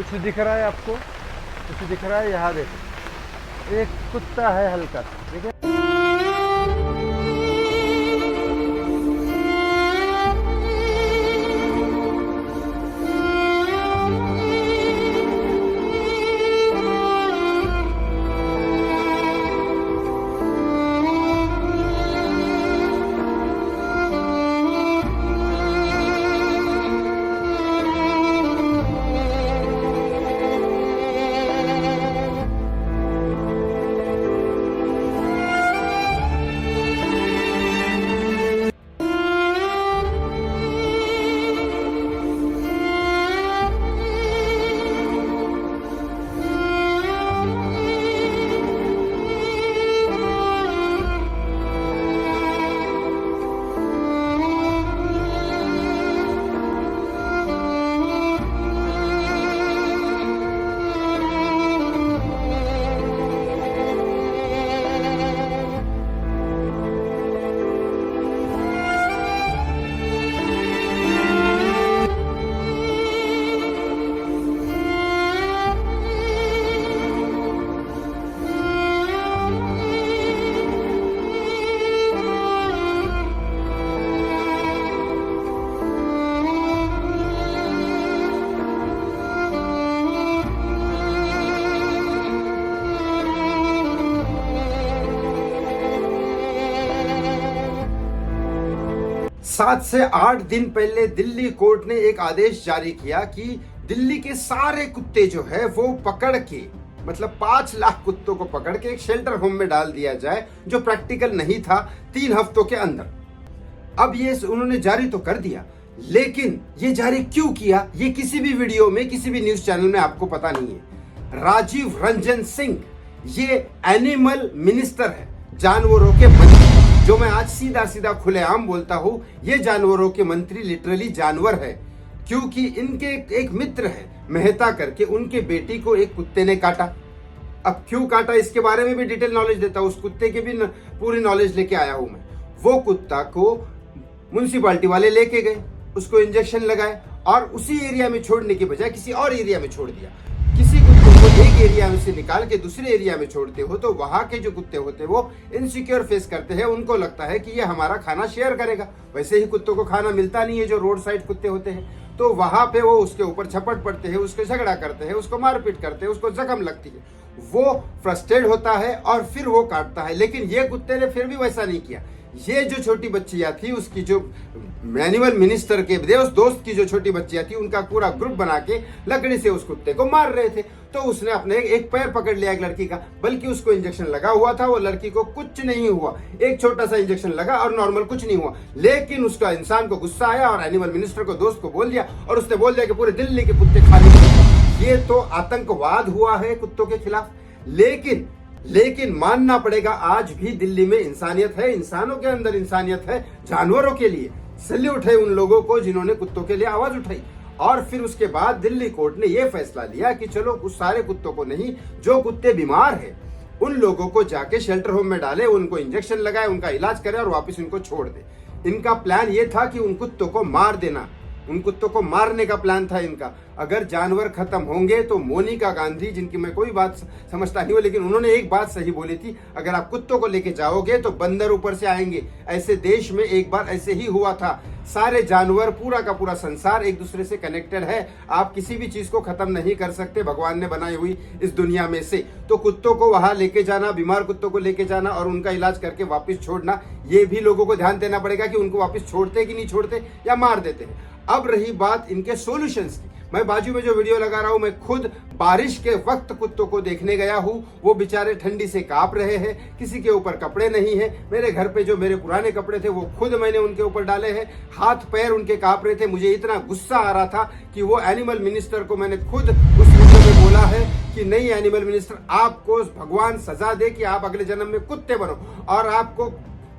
कुछ दिख रहा है आपको? कुछ दिख रहा है? यहाँ देखो, एक कुत्ता है हल्का, ठीक है। सात से 8 दिन पहले दिल्ली कोर्ट ने एक आदेश जारी किया कि दिल्ली के सारे कुत्ते जो है वो पकड़ के, मतलब 5 लाख कुत्तों को पकड़ के एक शेल्टर होम में डाल दिया जाए, जो प्रैक्टिकल नहीं था 3 हफ्तों के अंदर। अब ये उन्होंने जारी तो कर दिया, लेकिन ये जारी क्यों किया ये किसी भी वीडियो में, किसी भी न्यूज चैनल में आपको पता नहीं है। राजीव रंजन सिंह ये एनिमल मिनिस्टर है, जानवरों के मंत्री। जो मैं आज सीधा सीधा खुलेआम बोलता हूं, ये जानवरों के मंत्री लिटरली जानवर है, क्योंकि इनके एक मित्र है मेहता करके, उनके बेटी को एक कुत्ते ने काटा। अब क्यों काटा इसके बारे में भी डिटेल नॉलेज देता हूं, उस कुत्ते की भी पूरी नॉलेज लेके आया हूं मैं। वो कुत्ता को म्युनिसिपालिटी वाले लेके गए, उसको इंजेक्शन लगाए और उसी एरिया में छोड़ने के बजाय किसी और एरिया में छोड़ दिया। किसी कुत्ते को एक एरिया में से निकाल के दूसरे एरिया में छोड़ते हो तो वहां के जो कुत्ते होते हैं वो इनसिक्योर फेस करते हैं, उनको लगता है कि ये हमारा खाना शेयर करेगा। वैसे ही कुत्तों को खाना मिलता नहीं है जो रोड साइड कुत्ते होते हैं, तो वहां पे वो उसके ऊपर झपट पड़ते हैं, उसके झगड़ा करते हैं, उसको मारपीट करते हैं, उसको जख्म लगती है, वो फ्रस्ट्रेट होता है और फिर वो काटता है। लेकिन ये कुत्ते ने फिर भी वैसा नहीं किया। ये जो छोटी बच्चियां थी, उसकी जो एनिमल मिनिस्टर के दोस्त की जो छोटी बच्चियां थी, उनका पूरा ग्रुप बना के लकड़ी से उस कुत्ते को मार रहे थे। तो उसने अपने एक पैर पकड़ लिया एक लड़की का, बल्कि उसको इंजेक्शन लगा हुआ था, वो लड़की को कुछ नहीं हुआ, एक छोटा सा इंजेक्शन लगा और नॉर्मल कुछ नहीं हुआ। लेकिन उसका इंसान को गुस्सा आया और एनिमल मिनिस्टर को, दोस्त को बोल दिया, और उसने बोल दिया कि पूरे दिल्ली के कुत्ते खाली कर। ये तो आतंकवाद हुआ है कुत्तों के खिलाफ। लेकिन मानना पड़ेगा, आज भी दिल्ली में इंसानियत है, इंसानों के अंदर इंसानियत है। जानवरों के लिए सैल्यूट है उन लोगों को जिन्होंने कुत्तों के लिए आवाज उठाई। और फिर उसके बाद दिल्ली कोर्ट ने यह फैसला लिया कि चलो उस सारे कुत्तों को नहीं, जो कुत्ते बीमार है उन लोगों को जाके शेल्टर होम में डाले, उनको इंजेक्शन लगाए, उनका इलाज करे और वापस उनको छोड़ दे। इनका प्लान ये था कि उन कुत्तों को मार देना, उन कुत्तों को मारने का प्लान था इनका। अगर जानवर खत्म होंगे तो मोनिका गांधी, जिनकी मैं कोई बात समझता नहीं हूं, लेकिन उन्होंने एक बात सही बोली थी, अगर आप कुत्तों को लेके जाओगे तो बंदर ऊपर से आएंगे। ऐसे देश में एक बार ऐसे ही हुआ था। सारे जानवर, पूरा का पूरा संसार एक दूसरे से कनेक्टेड है। आप किसी भी चीज को खत्म नहीं कर सकते भगवान ने बनाई हुई इस दुनिया में से। तो कुत्तों को वहां लेके जाना, बीमार कुत्तों को लेके जाना और उनका इलाज करके वापस छोड़ना, ये भी लोगों को ध्यान देना पड़ेगा कि उनको वापस छोड़ते कि नहीं छोड़ते या मार देते हैं। अब रही बात इनके सॉल्यूशंस की, मैं बाजू में जो वीडियो लगा रहा हूं, मैं खुद बारिश के वक्त कुत्तों को देखने गया हूं। वो बेचारे ठंडी से कांप रहे हैं, किसी के ऊपर कपड़े नहीं है। मेरे घर पे जो मेरे पुराने कपड़े थे वो खुद मैंने उनके ऊपर डाले हैं। हाथ पैर उनके कांप रहे थे। मुझे इतना गुस्सा आ रहा था कि वो एनिमल मिनिस्टर को मैंने खुद उस वीडियो में बोला है कि नहीं एनिमल मिनिस्टर, आपको भगवान सजा दे कि आप अगले जन्म में कुत्ते बनो और आपको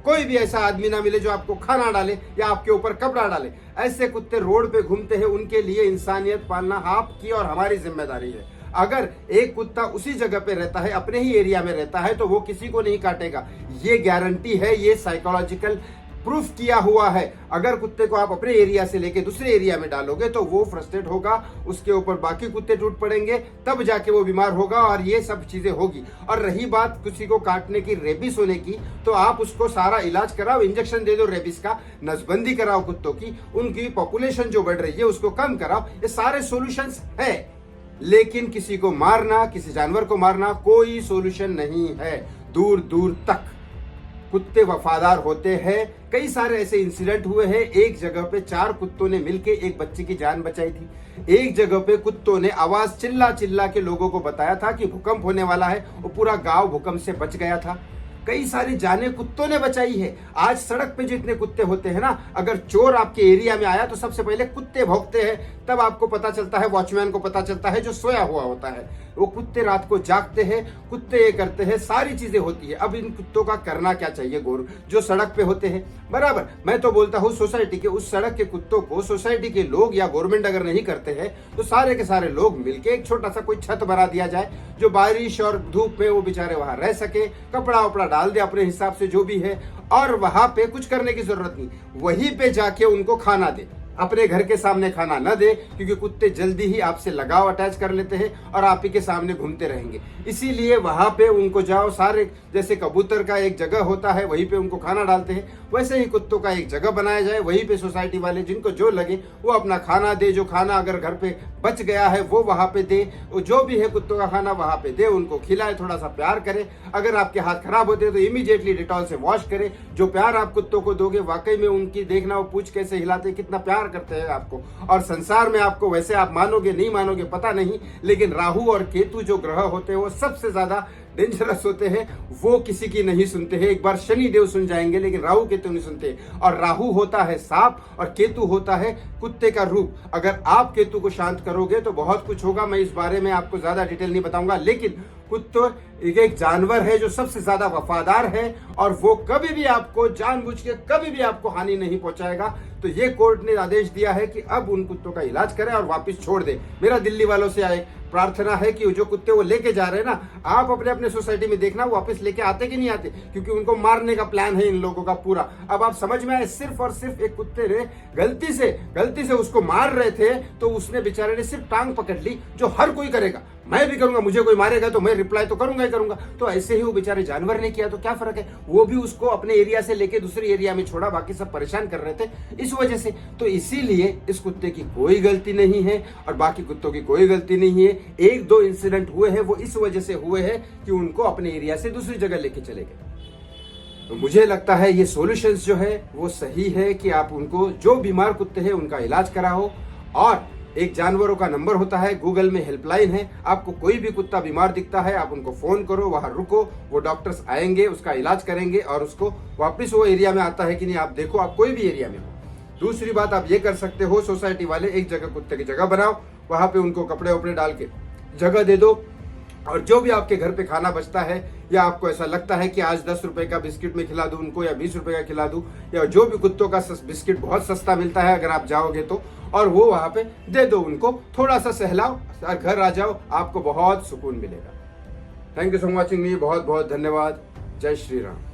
कोई भी ऐसा आदमी ना मिले जो आपको खाना डाले या आपके ऊपर कपड़ा डाले। ऐसे कुत्ते रोड पे घूमते हैं, उनके लिए इंसानियत पालना आपकी और हमारी जिम्मेदारी है। अगर एक कुत्ता उसी जगह पे रहता है, अपने ही एरिया में रहता है, तो वो किसी को नहीं काटेगा। ये गारंटी है, ये साइकोलॉजिकल प्रूफ किया हुआ है। अगर कुत्ते को आप अपने एरिया से लेके दूसरे एरिया में डालोगे तो वो फ्रस्ट्रेट होगा, उसके ऊपर बाकी कुत्ते टूट पड़ेंगे, तब जाके वो बीमार होगा और ये सब चीजें होगी। और रही बात किसी को काटने की, रेबिस होने की, तो आप उसको सारा इलाज कराओ, इंजेक्शन दे दो रेबिस का, नसबंदी कराओ कुत्तों की, उनकी पॉपुलेशन जो बढ़ रही है उसको कम कराओ। ये सारे सॉल्यूशंस है, लेकिन किसी को मारना, किसी जानवर को मारना कोई सॉल्यूशन नहीं है दूर दूर तक। कुत्ते वफादार होते हैं। कई सारे ऐसे इंसिडेंट हुए हैं। एक जगह पे 4 कुत्तों ने मिलके एक बच्चे की जान बचाई थी। एक जगह पे कुत्तों ने आवाज चिल्ला चिल्ला के लोगों को बताया था कि भूकंप होने वाला है, वो पूरा गांव भूकंप से बच गया था। कई सारी जानें कुत्तों ने बचाई है। आज सड़क पे जितने कुत्ते होते हैं ना, अगर चोर आपके एरिया में आया तो सबसे पहले कुत्ते भौंकते हैं, तब आपको पता चलता है, वॉचमैन को पता चलता है जो सोया हुआ होता है। वो कुत्ते रात को जागते हैं, कुत्ते ये करते हैं, सारी चीजें होती है। अब इन कुत्तों का करना क्या चाहिए जो सड़क पे होते हैं, बराबर। मैं तो बोलता हूँ सोसाइटी के उस सड़क के कुत्तों को सोसाइटी के लोग या गवर्नमेंट अगर नहीं करते हैं तो सारे के सारे लोग मिलके एक छोटा सा कोई छत बना दिया जाए, जो बारिश और धूप में वो बेचारे वहां रह सके, कपड़ा वपड़ा डाल दे अपने हिसाब से जो भी है, और वहां पे कुछ करने की जरूरत नहीं, वहीं पे जाके उनको खाना दे। अपने घर के सामने खाना न दे, क्योंकि कुत्ते जल्दी ही आपसे लगाव अटैच कर लेते हैं और आप ही के सामने घूमते रहेंगे। इसीलिए वहां पे उनको जाओ, सारे जैसे कबूतर का एक जगह होता है वहीं पे उनको खाना डालते हैं, वैसे ही कुत्तों का एक जगह बनाया जाए, वहीं पे सोसाइटी वाले जिनको जो लगे वो अपना खाना दे। जो खाना अगर घर पे बच गया है वो वहां पे दे, जो भी है कुत्तों का खाना वहां पे दे, उनको खिलाए, थोड़ा सा प्यार करे। अगर आपके हाथ खराब होते हैं तो इमीडिएटली डिटॉल से वॉश करे। जो प्यार आप कुत्तों को दोगे, वाकई में उनकी देखना, वो पूछ कैसे हिलाते, कितना प्यार करते हैं आपको। और संसार में आपको, वैसे आप मानोगे नहीं मानोगे पता नहीं, लेकिन राहु और केतु जो ग्रह होते हैं वो सबसे ज्यादा डेंजरस होते हैं। वो किसी की नहीं सुनते हैं। एक बार शनि देव सुन जाएंगे लेकिन राहु केतु नहीं सुनते। और राहु होता है सांप और केतु होता है कुत्ते का रूप। अगर आप केतु को शांत करोगे तो बहुत कुछ होगा। मैं इस बारे में आपको ज्यादा डिटेल नहीं बताऊंगा, लेकिन कुत्ता एक जानवर है जो सबसे ज्यादा वफादार है और वो कभी भी आपको जानबूझ के कभी भी आपको हानि नहीं पहुंचाएगा। तो ये कोर्ट ने आदेश दिया है कि अब उन कुत्तों का इलाज करें और वापस छोड़ दे। मेरा दिल्ली वालों से आए प्रार्थना है कि जो कुत्ते वो लेके जा रहे हैं ना, आप अपने अपने सोसाइटी में देखना वापस लेके आते कि नहीं आते, क्योंकि उनको मारने का प्लान है इन लोगों का पूरा। अब आप समझ में आए, सिर्फ और सिर्फ एक कुत्ते ने गलती से उसको मार रहे थे तो उसने बेचारे ने सिर्फ टांग पकड़ ली, जो हर कोई करेगा। मैं भी करूंगा, मुझे कोई मारेगा तो मैं रिप्लाई तो करूंगा ही करूंगा। तो ऐसे ही वो बेचारे जानवर ने किया तो क्या फर्क है, वो भी उसको अपने एरिया से लेके दूसरे एरिया में छोड़ा, बाकी सब परेशान कर रहे थे इस वजह से। तो इसीलिए इस कुत्ते की कोई गलती नहीं है और बाकी कुत्तों की कोई गलती नहीं है। 1-2 इंसिडेंट हुए हैं वो इस वजह से हुए हैं कि उनको अपने एरिया से दूसरी जगह लेके चले गए। तो मुझे लगता है ये सॉल्यूशंस जो है वो सही है कि आप उनको, जो बीमार कुत्ते हैं उनका इलाज कराओ। और एक जानवरों का नंबर होता है, गूगल में हेल्पलाइन है, आपको कोई भी कुत्ता बीमार दिखता है आप उनको फोन करो, वहां रुको, वो डॉक्टर्स आएंगे, उसका इलाज करेंगे और उसको वापस वो एरिया में आता है कि नहीं आप देखो, आप कोई भी एरिया में हो। दूसरी बात आप ये कर सकते हो, सोसाइटी वाले एक जगह कुत्ते की जगह बनाओ, वहां पे उनको कपड़े वपड़े डाल के जगह दे दो। और जो भी आपके घर पे खाना बचता है, या आपको ऐसा लगता है कि आज 10 रुपए का बिस्किट में खिला दूं उनको, या 20 रुपए का खिला दूं, या जो भी कुत्तों का बिस्किट बहुत सस्ता मिलता है अगर आप जाओगे तो, और वो वहां पे दे दो उनको, थोड़ा सा सहलाओ और घर आ जाओ, आपको बहुत सुकून मिलेगा। Thank you so much watching मी, बहुत बहुत धन्यवाद। जय श्री राम।